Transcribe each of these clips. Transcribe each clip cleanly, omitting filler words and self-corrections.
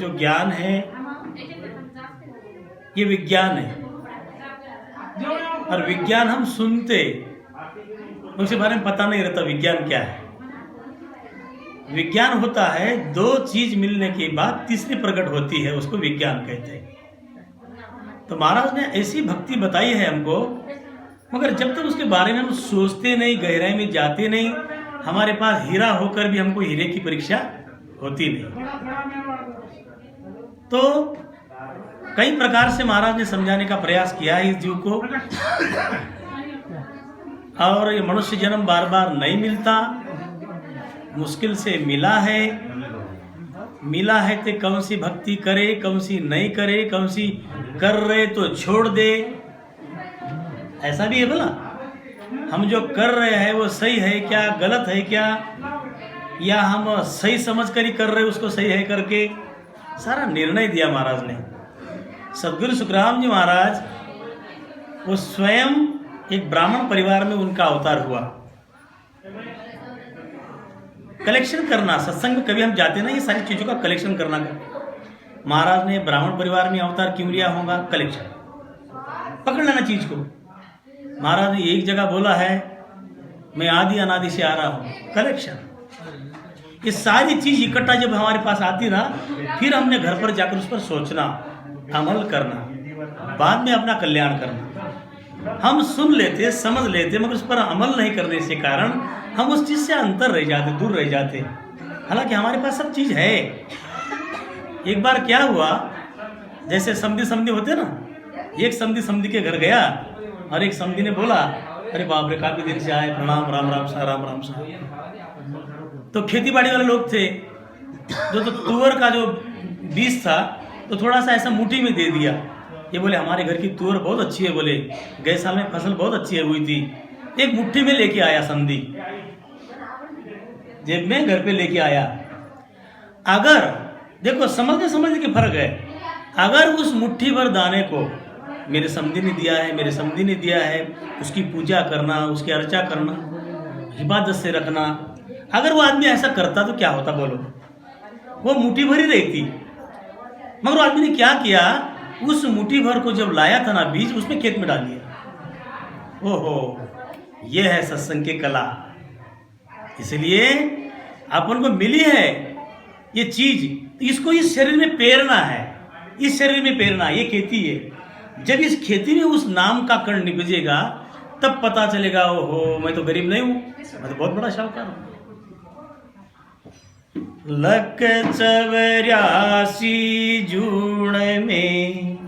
जो ज्ञान है ये विज्ञान है, और विज्ञान हम सुनते, उसके बारे में पता नहीं रहता विज्ञान क्या है। विज्ञान होता है दो चीज मिलने के बाद तीसरी प्रकट होती है, उसको विज्ञान कहते हैं। तो महाराज ने ऐसी भक्ति बताई है हमको, मगर जब तक उसके बारे में हम सोचते नहीं, गहराई में जाते नहीं, हमारे पास हीरा होकर भी हमको हीरे की परीक्षा होती नहीं। तो कई प्रकार से महाराज ने समझाने का प्रयास किया है इस जीव को, और ये मनुष्य जन्म बार बार नहीं मिलता, मुश्किल से मिला है तो कौन सी भक्ति करे, कौन सी नहीं करे, कौन सी कर रहे तो छोड़ दे, ऐसा भी है बोला। हम जो कर रहे हैं वो सही है क्या, गलत है क्या, या हम सही समझ कर ही कर रहे उसको सही है करके सारा निर्णय दिया महाराज ने। सदगुरु सुखराम जी महाराज वो स्वयं एक ब्राह्मण परिवार में उनका अवतार हुआ। कलेक्शन करना, सत्संग में कभी हम जाते ना, ये सारी चीजों का कलेक्शन करना कर। महाराज ने ब्राह्मण परिवार में अवतार क्यों लिया होगा? कलेक्शन, पकड़ लेना चीज को। महाराज ने एक जगह बोला है मैं आदि अनादि से आ रहा हूं, कलेक्शन। ये सारी चीज इकट्ठा जब हमारे पास आती ना, फिर हमने घर पर जाकर उस पर सोचना, अमल करना, बाद में अपना कल्याण करना। हम सुन लेते, समझ लेते, मगर उस पर अमल नहीं करने से कारण हम उस चीज से अंतर रह जाते, दूर रह जाते। हालांकि हमारे पास सब चीज है। एक बार क्या हुआ, जैसे समधी होते ना, एक समधी के घर गया और एक समधी ने बोला अरे बाप रे काफी दिन से आए, प्रणाम, राम राम सा, राम राम सा। तो खेती बाड़ी वाले लोग थे, जो तो तुअर का जो बीज था तो थोड़ा सा ऐसा मुट्ठी में दे दिया। ये बोले हमारे घर की तुअर बहुत अच्छी है, बोले गए साल में फसल बहुत अच्छी है हुई थी। एक मुट्ठी में लेके आया समधी, जेब में घर पे लेके आया। अगर देखो समझने के फर्क है, अगर उस मुट्ठी भर दाने को मेरे समधी ने दिया है, मेरे समधी ने दिया है, उसकी पूजा करना, उसकी अर्चा करना, इबादत से रखना, अगर वो आदमी ऐसा करता तो क्या होता बोलो? वो मुट्ठी भर ही रहती। मगर वो आदमी ने क्या किया, उस मुट्ठी भर को जब लाया था ना बीज, उसमें खेत में डाल दिया। ओहो, ये है सत्संग की कला। इसलिए अपन को मिली है ये चीज, इसको इस शरीर में पेरना है, इस शरीर में पेरना, ये खेती है। जब इस खेती में उस नाम का कण निपजेगा तब पता चलेगा ओहो मैं तो गरीब नहीं हूं, मैं तो बहुत बड़ा शाहूकार हूं। लक 84 जूण में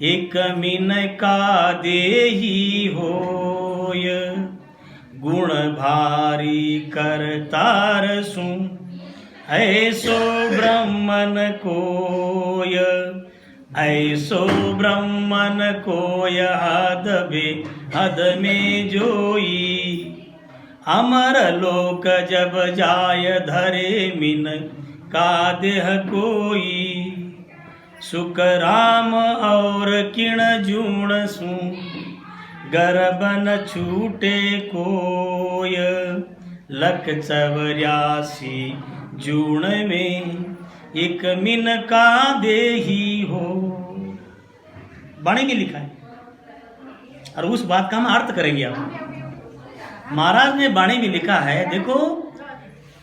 एक मिन का देही होय, गुण भारी करतार सु ऐसो ब्रह्मन कोय, ऐसो ब्रह्मन कोय हद में जोई। अमर लोक जब जाय धरे मिन का देह कोई, सुख राम और किण जूण सु गर्भन छूटे कोय। लक 84 जूण में एक मिन का देही हो। बाणी में लिखा है, और उस बात का हम अर्थ करेंगे। आप महाराज ने बाणी में लिखा है, देखो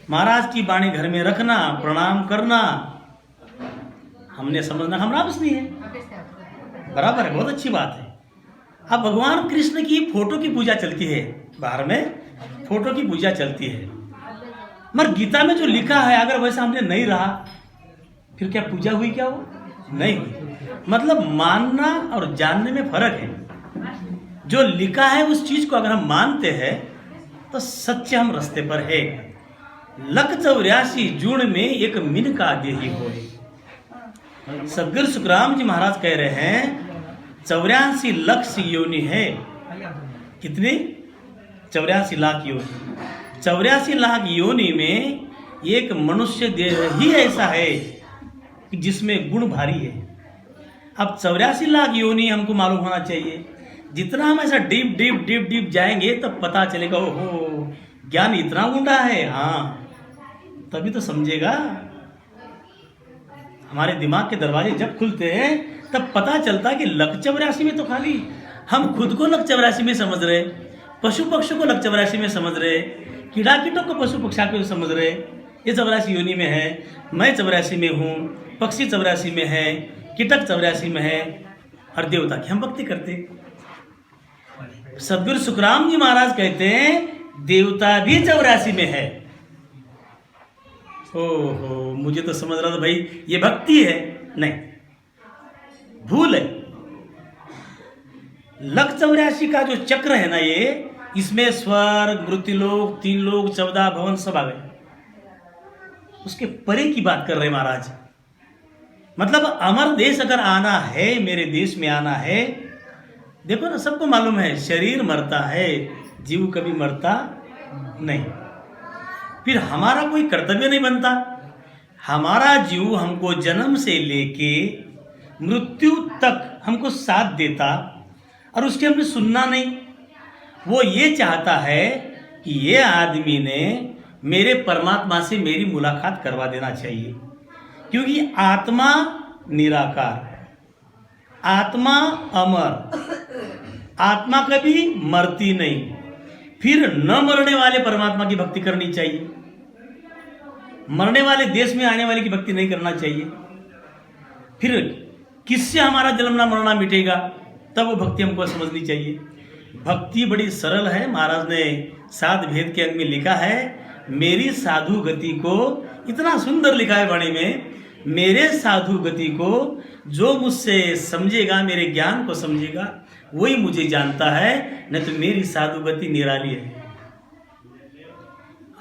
महाराज की बाणी घर में रखना, प्रणाम करना, हमने समझना हमारा बस नहीं है, बराबर है, बहुत अच्छी बात है। अब भगवान कृष्ण की फोटो की पूजा चलती है, बाहर में फोटो की पूजा चलती है, मगर गीता में जो लिखा है अगर वैसा हमने नहीं रहा फिर क्या पूजा हुई? क्या वो नहीं हुई। मतलब मानना और जानने में फर्क है। जो लिखा है उस चीज को अगर हम मानते हैं तो सच्चे हम रास्ते पर है। लक 84 जूण में एक मिन का देही होए। सदगुरु सुखराम जी महाराज कह रहे हैं 84 लाख योनि है। कितनी? 84 लाख योनि। 84 लाख योनि में एक मनुष्य देह ही ऐसा है कि जिसमें गुण भारी है। अब 84 लाख योनि हमको मालूम होना चाहिए। जितना हम ऐसा डीप डीप डीप डीप जाएंगे तब पता चलेगा ओहो ज्ञान इतना ऊंडा है। हाँ, तभी तो समझेगा। हमारे दिमाग के दरवाजे जब खुलते हैं तब पता चलता है कि लक 84 में तो खाली हम खुद को लक 84 में समझ रहे, पशु पक्षी को लक 84 में समझ रहे, कीड़ा कीटों को पशु पक्षा को समझ रहे, ये 84 योनि में है, मैं 84 में हूँ, पक्षी 84 में है, कीटक 84 में है, और देवता की हम भक्ति करते। सदगुरु सुखराम जी महाराज कहते हैं देवता भी 84 में है। ओहो, मुझे तो समझ रहा था भाई ये भक्ति है, नहीं, भूल है। लक 84 का जो चक्र है ना, ये इसमें स्वर्ग, मृत्युलोक, 3 लोक, 14 भवन सब आ गए। उसके परे की बात कर रहे महाराज। मतलब अमर देश अगर आना है, मेरे देश में आना है, देखो ना, सबको मालूम है शरीर मरता है, जीव कभी मरता नहीं। फिर हमारा कोई कर्तव्य नहीं बनता। हमारा जीव हमको जन्म से लेके मृत्यु तक हमको साथ देता, और उसके हमने सुनना नहीं। वो ये चाहता है कि ये आदमी ने मेरे परमात्मा से मेरी मुलाकात करवा देना चाहिए, क्योंकि आत्मा निराकार, आत्मा अमर, आत्मा कभी मरती नहीं। फिर न मरने वाले परमात्मा की भक्ति करनी चाहिए, मरने वाले देश में आने वाले की भक्ति नहीं करना चाहिए। फिर किससे हमारा जन्मना मरना मिटेगा, तब वो भक्ति हमको समझनी चाहिए। भक्ति बड़ी सरल है। महाराज ने 7 भेद के अंग में लिखा है, मेरी साधु गति को, इतना सुंदर लिखा है वाणी में, मेरे साधु गति को जो मुझसे समझेगा, मेरे ज्ञान को समझेगा, वही मुझे जानता है, नहीं तो मेरी साधु गति निराली है।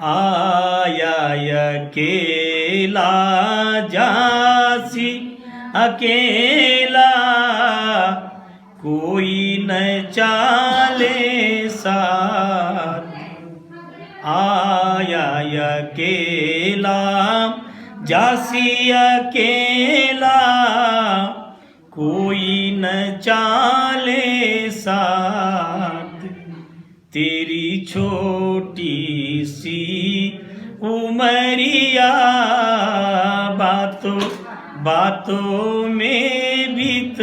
आया अकेला जासी अकेला, कोई न चाले साथ। आया अकेला जासी अकेला, कोई न चाले साथ। तेरी छोटी सी उमरिया, बातों बातों में बीत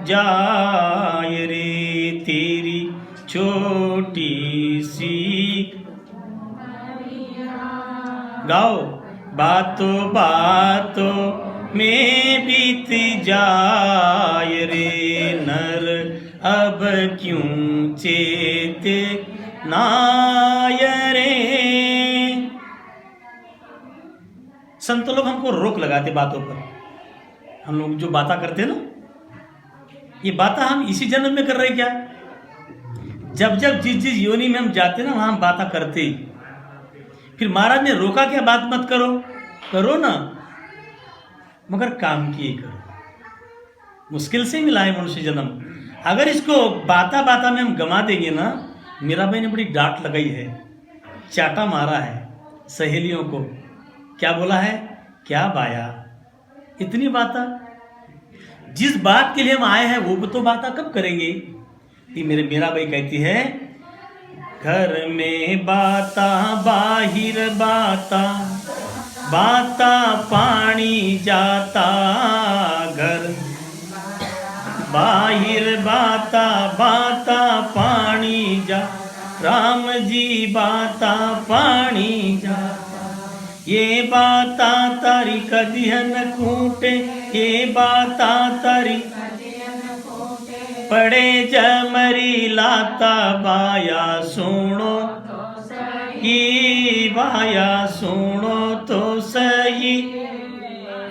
जाए रे। तेरी छोटी सी, गाओ, बातों बातों में बीत जाए रे। नर अब क्यों चेते नाय रे। संत लोग हमको रोक लगाते बातों पर। हम लोग जो बातें करते हैं ना, ये बातें हम इसी जन्म में कर रहे क्या? जब जब जिस जिस योनि में हम जाते ना, वहां हम बातें करते ही। फिर महाराज ने रोका क्या, बात मत करो, करो ना, मगर काम किए करो। मुश्किल से मिला है मनुष्य जन्म। अगर इसको बाता बाता में हम गमा देंगे ना, मेरा भाई ने बड़ी डांट लगाई है, चाटा मारा है सहेलियों को। क्या बोला है, क्या बाया, इतनी बाता। जिस बात के लिए हम आए हैं वो तो बाता कब करेंगे। मेरा भाई कहती है, घर में बाता बाहिर बाता, बाता पानी जाता। घर बाहिर बाता, बाता पानी जा। राम जी बाता पानी जाता। ये बाता तारी कदिहन कूटे, ये बाता तारी पड़े जमरी लाता। बाया सुनो ये बाया सुनो तो सही,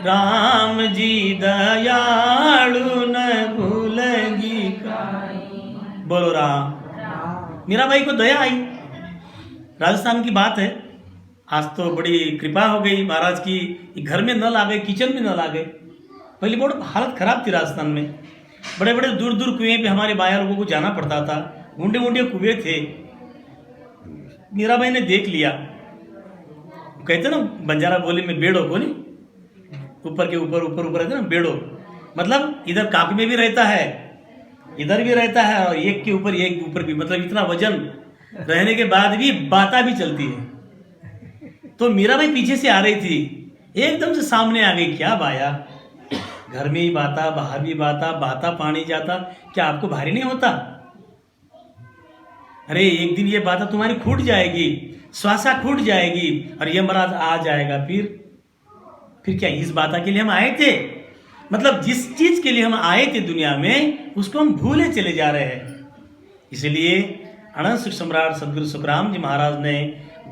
राम जी दयालु न भूलेगी। बोलो राम। मेरा भाई को दया आई। राजस्थान की बात है, आज तो बड़ी कृपा हो गई महाराज की, घर में नल आ गए, किचन में नल आ गए। पहले बहुत हालत खराब थी राजस्थान में, बड़े बड़े दूर दूर कुएं पे हमारे बाया लोगों को जाना पड़ता था। गुंडे गुंडे कुएं थे। मीरा भाई ने देख लिया, कहते ना बंजारा बोली में बेड़ो को नहीं, ऊपर के ऊपर ऊपर ऊपर रहते ना बेड़ो, मतलब इधर काक में भी रहता है, इधर भी रहता है, और एक के ऊपर एक ऊपर भी, मतलब इतना वजन रहने के बाद भी बाता भी चलती है। तो मीरा भाई पीछे से आ रही थी, एकदम से सामने आ गई। क्या बाया, घर में ही बाता, बाहर भी बाता, बाता पानी जाता, क्या आपको भारी नहीं होता? अरे एक दिन ये बात तुम्हारी छूट जाएगी, श्वासा छूट जाएगी और यमराज आ जाएगा। फिर क्या इस बात के लिए हम आए थे? मतलब जिस चीज के लिए हम आए थे दुनिया में, उसको हम भूले चले जा रहे हैं। इसलिए अनंत सुख सम्राट सदगुरु सुखराम जी महाराज ने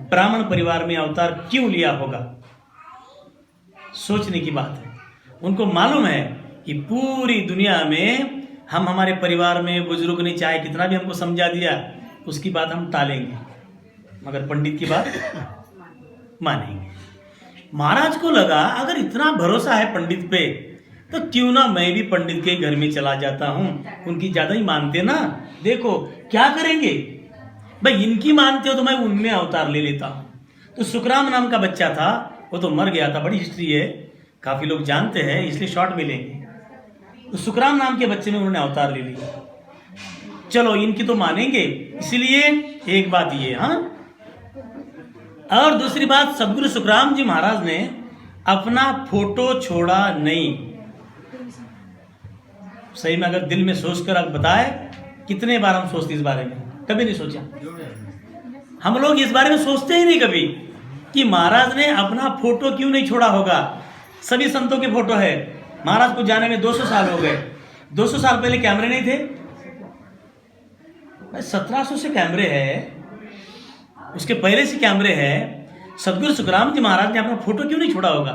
ब्राह्मण परिवार में अवतार क्यों लिया होगा? सोचने की बात है। उनको मालूम है कि पूरी दुनिया में हम हमारे परिवार में बुजुर्ग ने चाहे कितना भी हमको समझा दिया, उसकी बात हम टालेंगे, मगर पंडित की बात मानेंगे। महाराज को लगा अगर इतना भरोसा है पंडित पे, तो क्यों ना मैं भी पंडित के घर में चला जाता हूं। उनकी ज्यादा ही मानते ना, देखो क्या करेंगे भाई, इनकी मानते हो तो मैं उनमें अवतार ले लेता हूं। तो सुखराम नाम का बच्चा था, वो तो मर गया था, बड़ी हिस्ट्री है, काफी लोग जानते हैं, इसलिए शॉर्ट में लेंगे। तो सुखराम नाम के बच्चे में उन्होंने अवतार ले लिया। चलो इनकी तो मानेंगे, इसलिए एक बात ये, हाँ। और दूसरी बात, सदगुरु सुखराम जी महाराज ने अपना फोटो छोड़ा नहीं। सही में अगर दिल में सोचकर आप बताए, कितने बार हम सोचते इस बारे में? कभी नहीं सोचा। हम लोग इस बारे में सोचते ही नहीं कभी कि महाराज ने अपना फोटो क्यों नहीं छोड़ा होगा। सभी संतों के फोटो है। महाराज को जाने में 200 साल हो गए। 200 साल पहले कैमरे नहीं थे? 1700 से कैमरे है, उसके पहले से कैमरे हैं। सदगुरु सुखराम जी महाराज ने अपना फोटो क्यों नहीं छोड़ा होगा?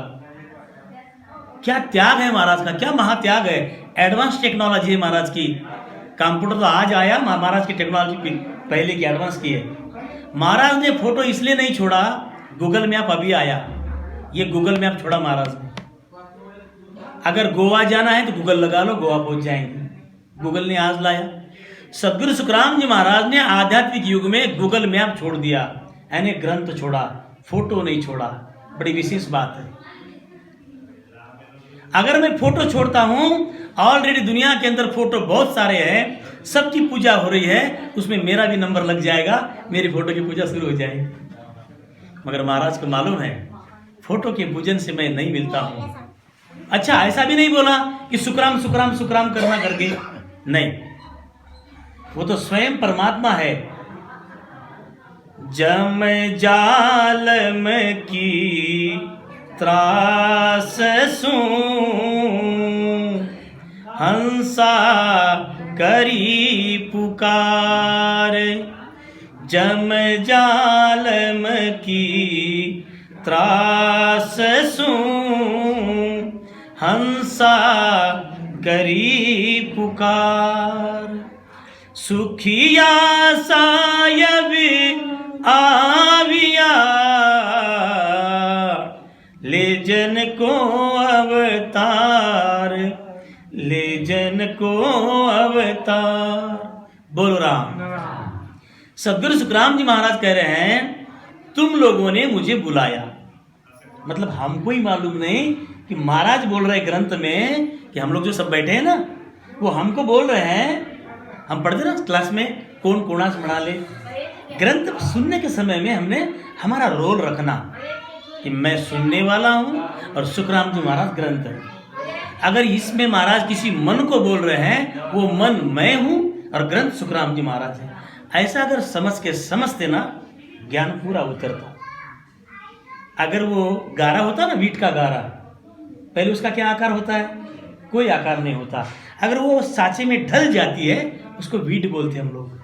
क्या त्याग है महाराज का, क्या महात्याग है। एडवांस टेक्नोलॉजी है महाराज की। कंप्यूटर तो आज आया, महाराज की टेक्नोलॉजी पहले की एडवांस की है। महाराज ने फोटो इसलिए नहीं छोड़ा, गूगल मैप अभी आया, ये गूगल मैप छोड़ा महाराज ने। अगर गोवा जाना है तो गूगल लगा लो, गोवा पहुंच जाएंगे। गूगल ने आज लाया। सदगुरु सुखराम जी महाराज ने आध्यात्मिक युग में गूगल मैप छोड़ दिया, यानी ग्रंथ छोड़ा, फोटो नहीं छोड़ा। बड़ी विशेष बात है। अगर मैं फोटो छोड़ता हूं, ऑलरेडी दुनिया के अंदर फोटो बहुत सारे हैं, सबकी पूजा हो रही है, उसमें मेरा भी नंबर लग जाएगा, मेरी फोटो की पूजा शुरू हो जाएगी। मगर महाराज को मालूम है फोटो के पूजन से मैं नहीं मिलता हूं। अच्छा, ऐसा भी नहीं बोला कि सुखराम सुखराम सुखराम करना करके, नहीं, वो तो स्वयं परमात्मा है। जम जालम की त्रास सूं, हंसा करी पुकार। जम जालम की त्रास सूं, हंसा करी पुकार। सुखिया सायब आविया, ले जन को अवतार, ले जन को अवतार। बोलो राम। सदगुरु सुखराम जी महाराज कह रहे हैं, तुम लोगों ने मुझे बुलाया। मतलब हमको ही मालूम नहीं कि महाराज बोल रहे ग्रंथ में कि हम लोग जो सब बैठे हैं ना, वो हमको बोल रहे हैं। हम पढ़ते ना क्लास में, कौन कोणास बना ले। ग्रंथ सुनने के समय में हमने हमारा रोल रखना कि मैं सुनने वाला हूं और सुखराम जी महाराज ग्रंथ है। अगर इसमें महाराज किसी मन को बोल रहे हैं, वो मन मैं हूं और ग्रंथ सुखराम जी महाराज है। ऐसा अगर समझ के समझते ना, ज्ञान पूरा उतरता। अगर वो गारा होता ना, वीट का गारा, पहले उसका क्या आकार होता है? कोई आकार नहीं होता। अगर वो साँचे में ढल जाती है, उसको वीट बोलते हैं हम लोग।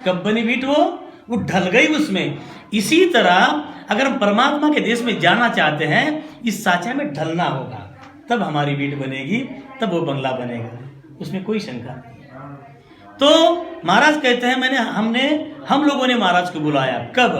कब बनी वीट? वो ढल गई उसमें। इसी तरह अगर हम परमात्मा के देश में जाना चाहते हैं, इस साँचा में ढलना होगा, तब हमारी वीट बनेगी, तब वो बंगला बनेगा। उसमें कोई शंका नहीं। तो महाराज कहते हैं, हम लोगों ने महाराज को बुलाया। कब?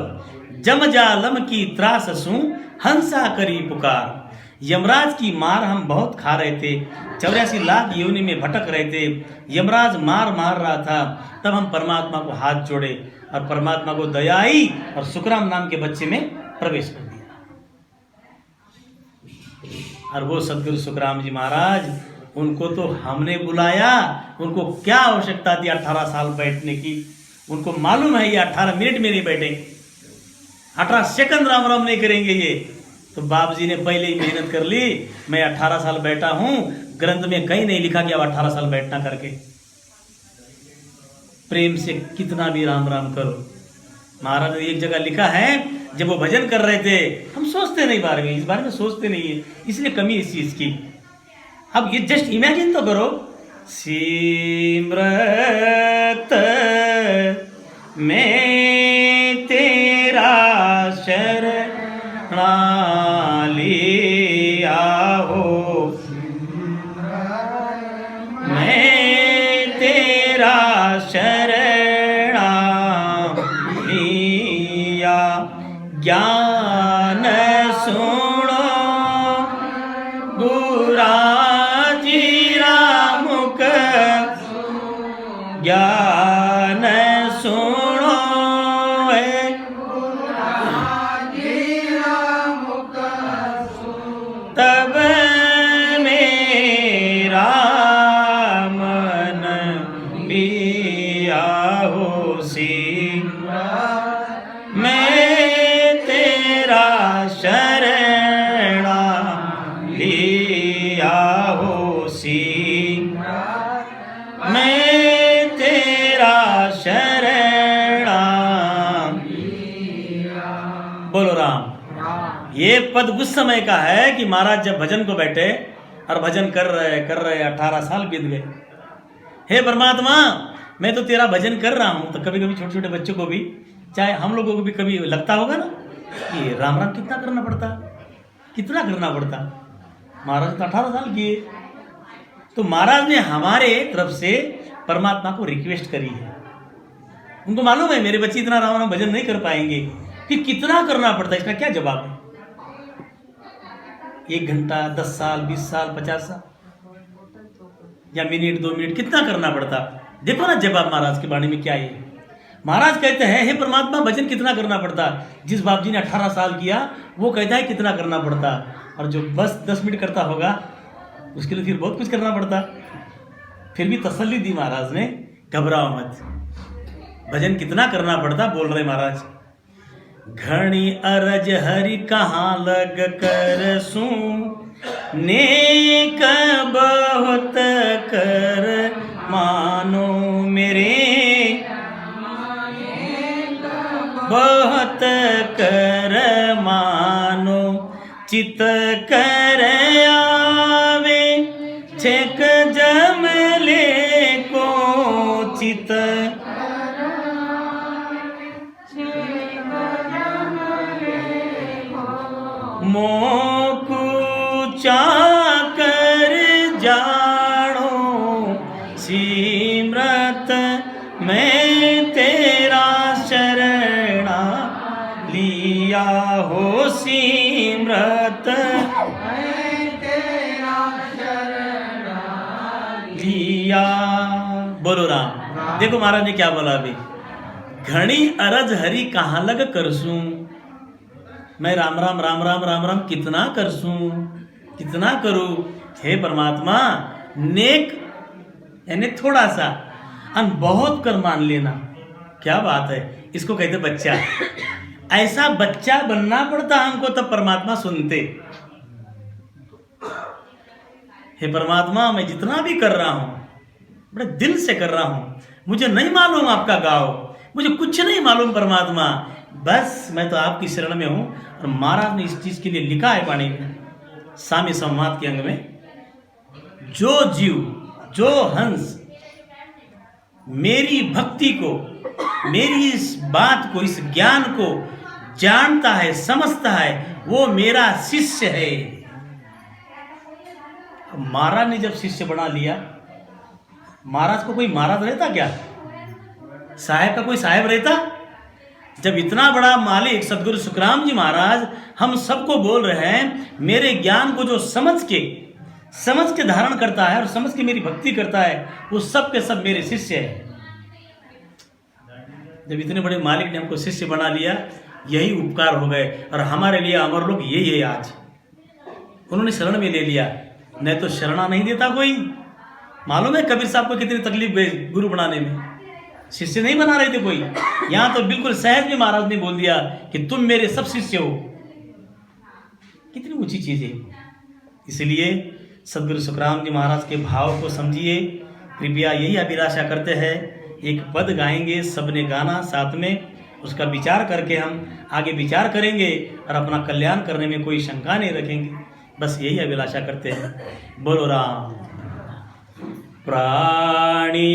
जम जालम की त्रास सूं, हंसा करी पुकार। यमराज की मार हम बहुत खा रहे थे, 84 लाख योनि में भटक रहे थे, यमराज मार रहा था। तब हम परमात्मा को हाथ जोड़े और परमात्मा को दया आई और सुखराम नाम के बच्चे में प्रवेश कर दिया। और वो सदगुरु सुखराम जी महाराज, उनको तो हमने बुलाया। उनको क्या आवश्यकता थी 18 साल बैठने की? उनको मालूम है ये 18 मिनट में नहीं बैठेंगे, 18 सेकंड राम राम नहीं करेंगे ये। तो बाप जी ने पहले ही मेहनत कर ली, मैं 18 साल बैठा हूं, ग्रंथ में कहीं नहीं लिखा कि अब 18 साल बैठना करके। प्रेम से कितना भी राम राम करो। महाराज ने एक जगह लिखा है, जब वो भजन कर रहे थे, हम सोचते नहीं बारे में, इस बारे में सोचते नहीं है, इसलिए कमी इस चीज की। अब ये जस्ट इमेजिन तो करो, सिमरत में तेरा शरणा लिया हो, मैं तेरा शरणा लिया, ज्ञान सुनो गुराजी रामुख, ज्ञान सुनो तब मेरा मन बिया होसी, मैं तेरा शरणा लिया होसी, मैं तेरा शरणा। बोलो राम। ये पद उस समय का है कि महाराज जब भजन को बैठे और भजन कर रहे 18 साल बीत गए। हे परमात्मा, मैं तो तेरा भजन कर रहा हूं, तो कभी कभी छोटे छोटे बच्चों को भी, चाहे हम लोगों को भी कभी लगता होगा ना कि राम राम कितना करना पड़ता, कितना करना पड़ता। महाराज तो 18 साल किए, तो महाराज ने हमारे तरफ से परमात्मा को रिक्वेस्ट करी है। उनको मालूम है मेरे बच्चे इतना राम राम भजन नहीं कर पाएंगे, कि कितना करना पड़ता है। इसका क्या जवाब है? 1 घंटा, 10 साल, 20 साल, 50 साल, या मिनट 2 मिनट, कितना करना पड़ता। देखो ना जवाब महाराज की वाणी में क्या है। महाराज कहते हैं, हे परमात्मा, भजन कितना करना पड़ता। जिस बाप जी ने 18 साल किया, वो कहता है कितना करना पड़ता, और जो बस 10 मिनट करता होगा उसके लिए फिर बहुत कुछ करना पड़ता। फिर भी तसल्ली दी महाराज ने, घबराओ मत, भजन कितना करना पड़ता। बोल रहे महाराज, घणी अरज हरि कहाँ लग कर सू, नेक बहुत कर मानो मेरे, बहुत कर मानो, चित कर आवे छेक जमले को, चित मोकू चाकर जानो, सिमरत मैं तेरा शरणा लिया हो, सिमरत मैं तेरा शरणा लिया। बोलो राम। देखो महाराज ने क्या बोला अभी, घनी अरज हरि कहाँ लग करसूं, मैं राम राम राम राम राम राम कितना करसूं, कितना करूं। हे परमात्मा, नेक यानी थोड़ा सा, और बहुत कर मान लेना। क्या बात है, इसको कहते बच्चा। ऐसा बच्चा बनना पड़ता हमको, तब परमात्मा सुनते। हे परमात्मा, मैं जितना भी कर रहा हूं बड़े दिल से कर रहा हूं, मुझे नहीं मालूम आपका गाँव, मुझे कुछ नहीं मालूम परमात्मा, बस मैं तो आपकी शरण में हूं। और महाराज ने इस चीज के लिए लिखा है वाणी में, साम्य संवाद के अंग में, जो जीव, जो हंस मेरी भक्ति को, मेरी इस बात को, इस ज्ञान को जानता है, समझता है, वो मेरा शिष्य है। महाराज ने जब शिष्य बना लिया, महाराज को कोई महाराज रहता क्या? साहेब का कोई साहेब रहता? जब इतना बड़ा मालिक सदगुरु सुखराम जी महाराज हम सबको बोल रहे हैं, मेरे ज्ञान को जो समझ के धारण करता है और समझ के मेरी भक्ति करता है, वो सब के सब मेरे शिष्य है। जब इतने बड़े मालिक ने हमको शिष्य बना लिया, यही उपकार हो गए। और हमारे लिए अमर लोग यही है आज, उन्होंने शरण में ले लिया, नहीं तो शरणा नहीं देता कोई। मालूम है कबीर साहब को कितनी तकलीफ गई गुरु बनाने में, शिष्य नहीं बना रहे थे कोई। यहां तो बिल्कुल सहज में महाराज ने बोल दिया कि तुम मेरे सब शिष्य हो। कितनी ऊंची चीज़ है। इसलिए सदगुरु सुखराम जी महाराज के भाव को समझिए। कृपया यही अभिलाषा करते हैं, एक पद गाएंगे सबने गाना साथ में, उसका विचार करके हम आगे विचार करेंगे और अपना कल्याण करने में कोई शंका नहीं रखेंगे। बस यही अभिलाषा करते हैं। बोलो राम। प्राणी